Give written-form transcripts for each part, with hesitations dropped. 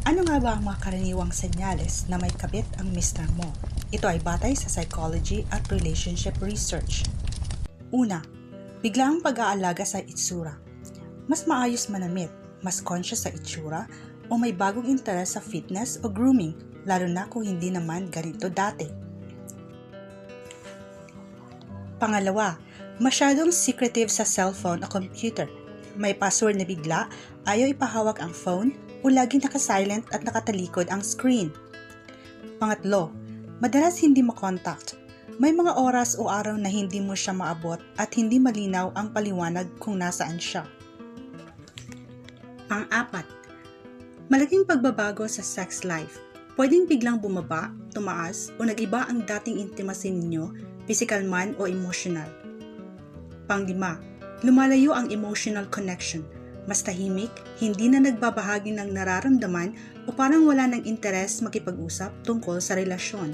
Ano nga ba ang mga karaniwang senyales na may kabit ang mister mo? Ito ay batay sa psychology at relationship research. Una, biglaang pag-aalaga sa itsura. Mas maayos manamit, mas conscious sa itsura, o may bagong interes sa fitness o grooming, lalo na kung hindi naman ganito dati. Pangalawa, masyadong secretive sa cellphone o computer. May password na bigla, ayaw ipahawak ang phone, o laging nakasilent at nakatalikod ang screen. Pangatlo, madalas hindi makontakt. May mga oras o araw na hindi mo siya maabot at hindi malinaw ang paliwanag kung nasaan siya. Pang-apat, malaking pagbabago sa sex life. Pwedeng biglang bumaba, tumaas, o nag-iba ang dating intimacy ninyo, physical man o emotional. Pang-lima, lumalayo ang emotional connection. Mas tahimik, hindi na nagbabahagi ng nararamdaman o parang wala ng interes makipag-usap tungkol sa relasyon.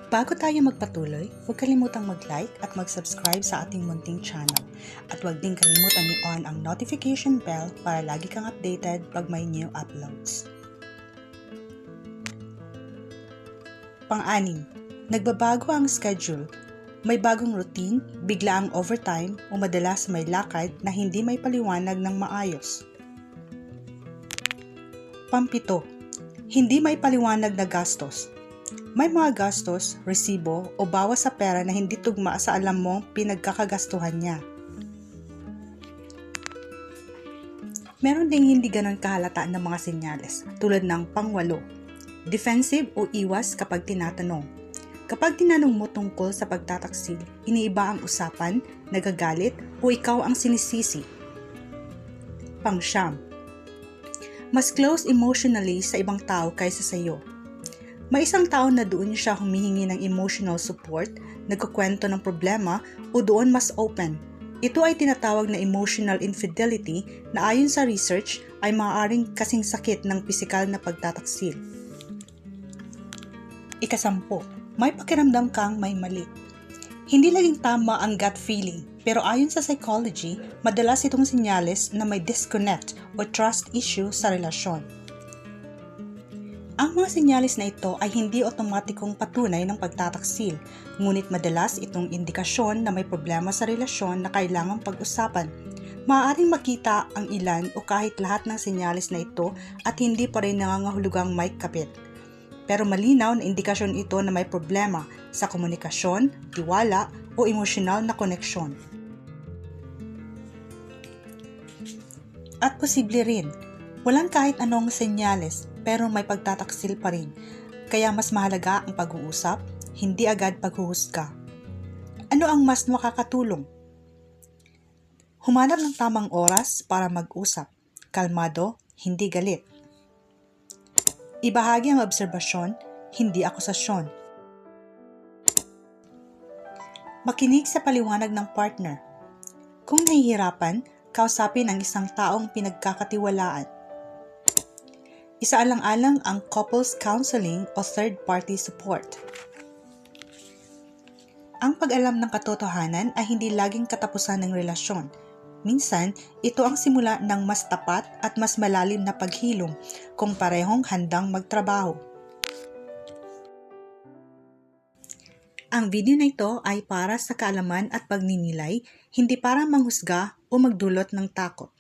Bago tayo magpatuloy, huwag kalimutang mag-like at mag-subscribe sa ating munting channel. At huwag din kalimutan i-on ang notification bell para lagi kang updated pag may new uploads. Pang-anim, nagbabago ang schedule. May bagong routine, bigla ang overtime o madalas may lakad na hindi may paliwanag ng maayos. Pang-pito, hindi may paliwanag na gastos. May mga gastos, resibo o bawas sa pera na hindi tugma sa alam mong pinagkakagastuhan niya. Meron ding hindi ganon kahalata ng mga senyales tulad ng pang-walo, defensive o iwas kapag tinatanong. Kapag tinanong mo tungkol sa pagtataksil, iniiba ang usapan, nagagalit o ikaw ang sinisisi. Pang-siyam, mas close emotionally sa ibang tao kaysa sa iyo. May isang tao na doon siya humihingi ng emotional support, nagkukwento ng problema o doon mas open. Ito ay tinatawag na emotional infidelity na ayon sa research ay maaaring kasing sakit ng pisikal na pagtataksil. Ika-10, may pakiramdam kang may mali. Hindi laging tama ang gut feeling, pero ayon sa psychology, madalas itong senyales na may disconnect o trust issue sa relasyon. Ang mga senyales na ito ay hindi otomatikong patunay ng pagtataksil, ngunit madalas itong indikasyon na may problema sa relasyon na kailangang pag-usapan. Maaaring makita ang ilan o kahit lahat ng senyales na ito at hindi pa rin nangangahulugang may kabit. Pero malinaw na indikasyon ito na may problema sa komunikasyon, tiwala o emosyonal na koneksyon. At posible rin, walang kahit anong senyales pero may pagtataksil pa rin, kaya mas mahalaga ang pag-uusap, hindi agad paghuhusga. Ano ang mas makakatulong? Humanap ng tamang oras para mag-usap, kalmado, hindi galit. Ibahagi ang obserbasyon, hindi akusasyon. Makinig sa paliwanag ng partner. Kung nahihirapan, kausapin ang isang taong pinagkakatiwalaan. Isaalang-alang ang couples counseling o third-party support. Ang pag-alam ng katotohanan ay hindi laging katapusan ng relasyon. Minsan, ito ang simula ng mas tapat at mas malalim na paghilom kung parehong handang magtrabaho. Ang video na ito ay para sa kaalaman at pagninilay, hindi para manghusga o magdulot ng takot.